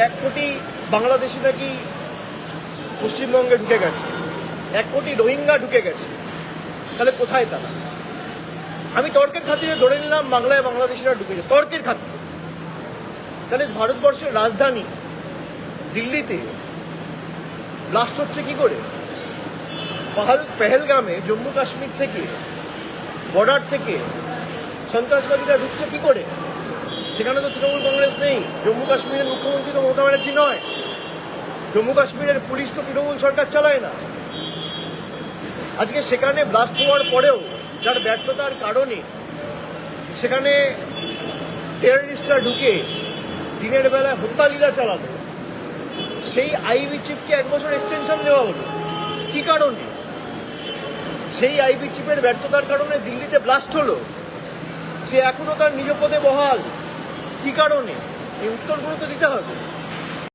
1 কোটি বাংলাদেশি নাকি পশ্চিমবঙ্গে ঢুকে গেছে, 1 কোটি রোহিঙ্গা ঢুকে গেছে। তাহলে কোথায় তারা? আমি তর্কের খাতিরে ধরে নিলাম বাংলায় বাংলাদেশিরা ঢুকেছে, তর্কের খাতিরে। তাহলে ভারতবর্ষের রাজধানী দিল্লিতে ব্লাস্ট হচ্ছে কি করে? পেহেলগামে জম্মু কাশ্মীর থেকে, বর্ডার থেকে সন্ত্রাসবাদীরা ঢুকছে কি করে? সেখানে তো তৃণমূল কংগ্রেস নেই। জম্মু কাশ্মীরের মুখ্যমন্ত্রী তো মমতা ব্যানার্জি নয়। জম্মু কাশ্মীরের পুলিশ তো তৃণমূল সরকার চালায় না। আজকে সেখানে ব্লাস্ট হওয়ার পরেও যার ব্যর্থতার কারণে সেখানে টেররিস্টরা ঢুকে দিনের বেলায় হত্যালীলা চালালো, সেই আইবি চিফকে 1 বছর এক্সটেনশন দেওয়া হলো কি কারণে? সেই আইবি চিফের ব্যর্থতার কারণে দিল্লিতে ব্লাস্ট হলো, সে এখনো তার নিজ পদে বহাল কি কারণে? এই উত্তরগুলো তো দিতে হবে।